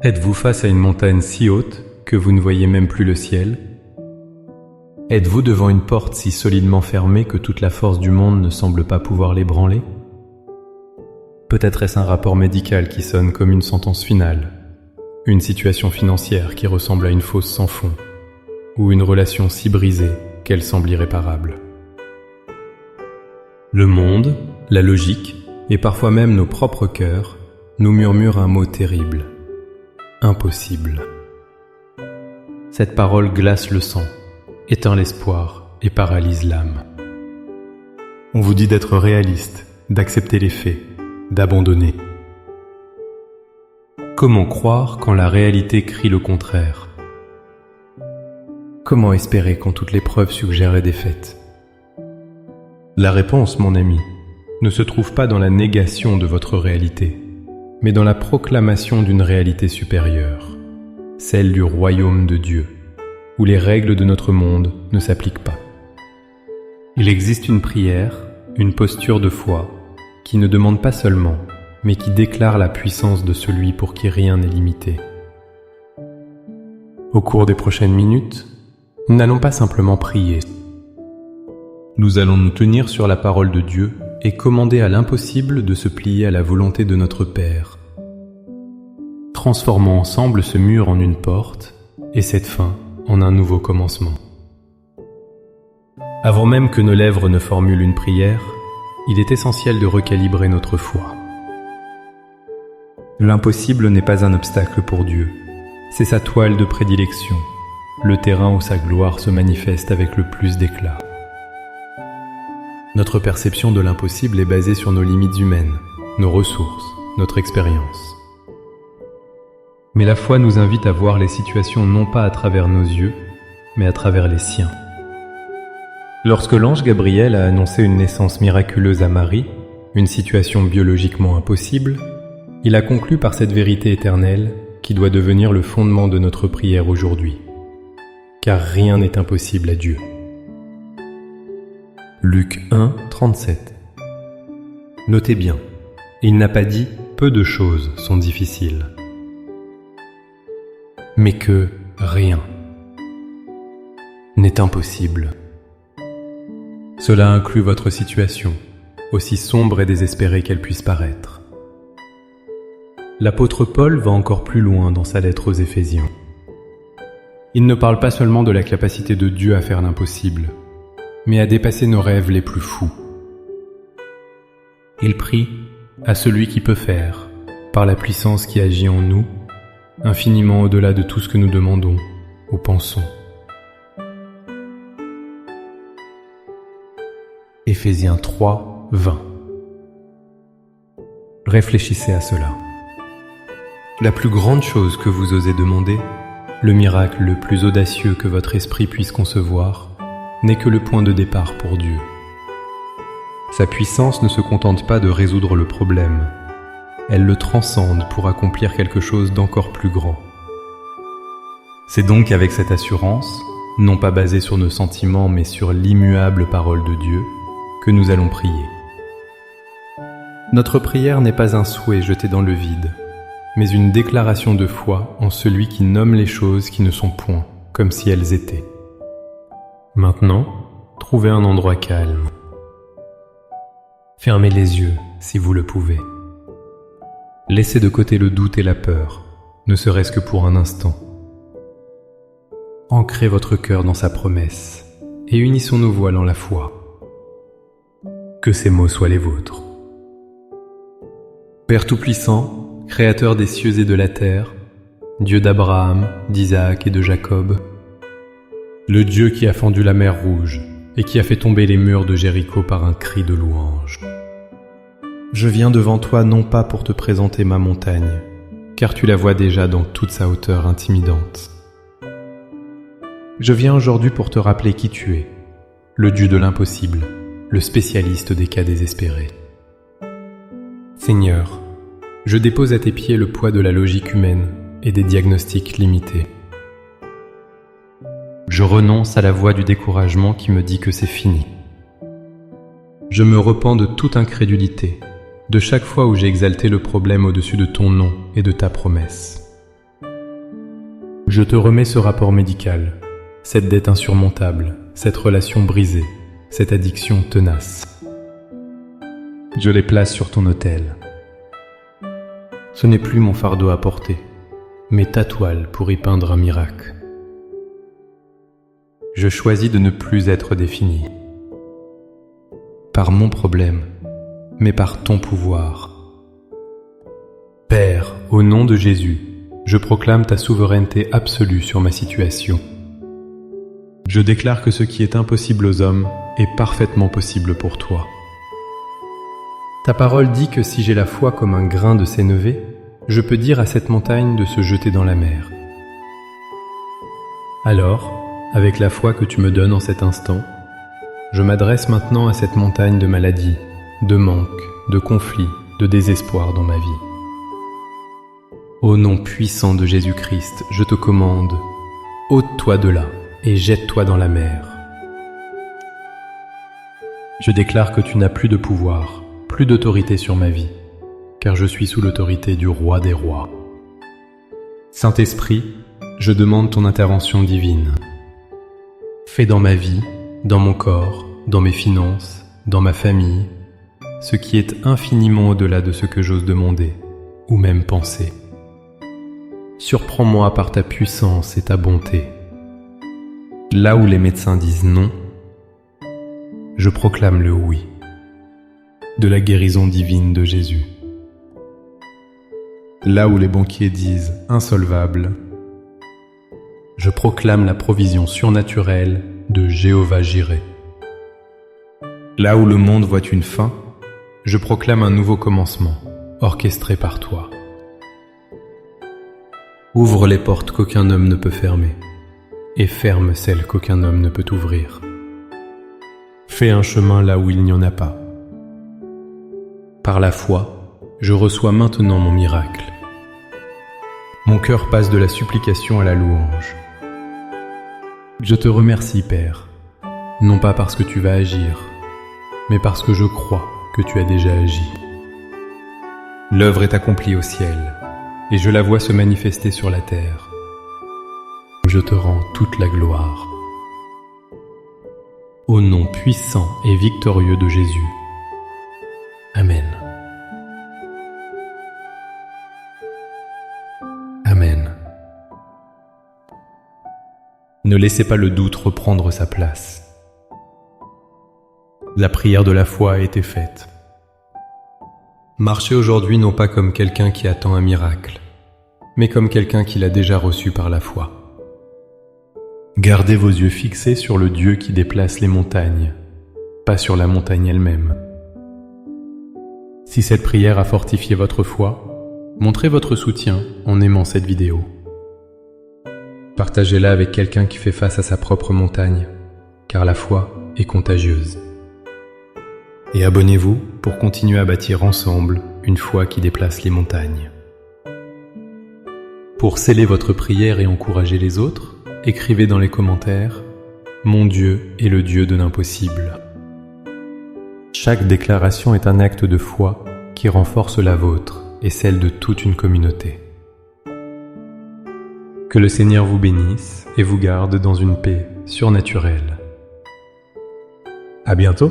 Êtes-vous face à une montagne si haute que vous ne voyez même plus le ciel? Êtes-vous devant une porte si solidement fermée que toute la force du monde ne semble pas pouvoir l'ébranler? Peut-être est-ce un rapport médical qui sonne comme une sentence finale, une situation financière qui ressemble à une fosse sans fond, ou une relation si brisée qu'elle semble irréparable. Le monde, la logique, et parfois même nos propres cœurs, nous murmurent un mot terrible. Impossible. Cette parole glace le sang, éteint l'espoir et paralyse l'âme. On vous dit d'être réaliste, d'accepter les faits, d'abandonner. Comment croire quand la réalité crie le contraire? Comment espérer quand toutes les preuves suggèrent la défaite? La réponse, mon ami, ne se trouve pas dans la négation de votre réalité, mais dans la proclamation d'une réalité supérieure, celle du royaume de Dieu, où les règles de notre monde ne s'appliquent pas. Il existe une prière, une posture de foi, qui ne demande pas seulement, mais qui déclare la puissance de celui pour qui rien n'est limité. Au cours des prochaines minutes, nous n'allons pas simplement prier. Nous allons nous tenir sur la parole de Dieu et commander à l'impossible de se plier à la volonté de notre Père. Transformons ensemble ce mur en une porte et cette fin en un nouveau commencement. Avant même que nos lèvres ne formulent une prière, il est essentiel de recalibrer notre foi. L'impossible n'est pas un obstacle pour Dieu, c'est sa toile de prédilection, le terrain où sa gloire se manifeste avec le plus d'éclat. Notre perception de l'impossible est basée sur nos limites humaines, nos ressources, notre expérience. Mais la foi nous invite à voir les situations non pas à travers nos yeux, mais à travers les siens. Lorsque l'ange Gabriel a annoncé une naissance miraculeuse à Marie, une situation biologiquement impossible, il a conclu par cette vérité éternelle qui doit devenir le fondement de notre prière aujourd'hui. Car rien n'est impossible à Dieu. Luc 1, 37. Notez bien, il n'a pas dit « peu de choses sont difficiles », mais que rien n'est impossible. Cela inclut votre situation, aussi sombre et désespérée qu'elle puisse paraître. L'apôtre Paul va encore plus loin dans sa lettre aux Éphésiens. Il ne parle pas seulement de la capacité de Dieu à faire l'impossible, mais à dépasser nos rêves les plus fous. Il prie à celui qui peut faire, par la puissance qui agit en nous, infiniment au-delà de tout ce que nous demandons ou pensons. Éphésiens 3, 20. Réfléchissez à cela. La plus grande chose que vous osez demander, le miracle le plus audacieux que votre esprit puisse concevoir, n'est que le point de départ pour Dieu. Sa puissance ne se contente pas de résoudre le problème, elle le transcende pour accomplir quelque chose d'encore plus grand. C'est donc avec cette assurance, non pas basée sur nos sentiments mais sur l'immuable parole de Dieu, que nous allons prier. Notre prière n'est pas un souhait jeté dans le vide, mais une déclaration de foi en celui qui nomme les choses qui ne sont point, comme si elles étaient. Maintenant, trouvez un endroit calme. Fermez les yeux si vous le pouvez. Laissez de côté le doute et la peur, ne serait-ce que pour un instant. Ancrez votre cœur dans sa promesse et unissons nos voiles en la foi. Que ces mots soient les vôtres. Père Tout-Puissant, Créateur des cieux et de la terre, Dieu d'Abraham, d'Isaac et de Jacob, le Dieu qui a fendu la mer Rouge et qui a fait tomber les murs de Jéricho par un cri de louange. Je viens devant toi non pas pour te présenter ma montagne, car tu la vois déjà dans toute sa hauteur intimidante. Je viens aujourd'hui pour te rappeler qui tu es, le Dieu de l'impossible, le spécialiste des cas désespérés. Seigneur, je dépose à tes pieds le poids de la logique humaine et des diagnostics limités. Je renonce à la voix du découragement qui me dit que c'est fini. Je me repens de toute incrédulité, de chaque fois où j'ai exalté le problème au-dessus de ton nom et de ta promesse. Je te remets ce rapport médical, cette dette insurmontable, cette relation brisée, cette addiction tenace. Je les place sur ton autel. Ce n'est plus mon fardeau à porter, mais ta toile pour y peindre un miracle. Je choisis de ne plus être défini par mon problème, mais par ton pouvoir. Père, au nom de Jésus, je proclame ta souveraineté absolue sur ma situation. Je déclare que ce qui est impossible aux hommes est parfaitement possible pour toi. Ta parole dit que si j'ai la foi comme un grain de sénévé, je peux dire à cette montagne de se jeter dans la mer. Alors, avec la foi que tu me donnes en cet instant, je m'adresse maintenant à cette montagne de maladie, de manque, de conflit, de désespoir dans ma vie. Ô nom puissant de Jésus-Christ, je te commande, ôte-toi de là et jette-toi dans la mer. Je déclare que tu n'as plus de pouvoir, plus d'autorité sur ma vie, car je suis sous l'autorité du Roi des Rois. Saint-Esprit, je demande ton intervention divine. Fais dans ma vie, dans mon corps, dans mes finances, dans ma famille, ce qui est infiniment au-delà de ce que j'ose demander, ou même penser. Surprends-moi par ta puissance et ta bonté. Là où les médecins disent non, je proclame le oui, de la guérison divine de Jésus. Là où les banquiers disent insolvable, je proclame la provision surnaturelle de Jéhovah Jireh. Là où le monde voit une fin, je proclame un nouveau commencement, orchestré par toi. Ouvre les portes qu'aucun homme ne peut fermer, et ferme celles qu'aucun homme ne peut ouvrir. Fais un chemin là où il n'y en a pas. Par la foi, je reçois maintenant mon miracle. Mon cœur passe de la supplication à la louange. Je te remercie, Père, non pas parce que tu vas agir, mais parce que je crois que tu as déjà agi. L'œuvre est accomplie au ciel, et je la vois se manifester sur la terre. Je te rends toute la gloire. Au nom puissant et victorieux de Jésus. Amen. Amen. Ne laissez pas le doute reprendre sa place. La prière de la foi a été faite. Marchez aujourd'hui non pas comme quelqu'un qui attend un miracle, mais comme quelqu'un qui l'a déjà reçu par la foi. Gardez vos yeux fixés sur le Dieu qui déplace les montagnes, pas sur la montagne elle-même. Si cette prière a fortifié votre foi, montrez votre soutien en aimant cette vidéo. Partagez-la avec quelqu'un qui fait face à sa propre montagne, car la foi est contagieuse. Et abonnez-vous pour continuer à bâtir ensemble une foi qui déplace les montagnes. Pour sceller votre prière et encourager les autres, écrivez dans les commentaires « Mon Dieu est le Dieu de l'impossible ». Chaque déclaration est un acte de foi qui renforce la vôtre et celle de toute une communauté. Que le Seigneur vous bénisse et vous garde dans une paix surnaturelle. À bientôt!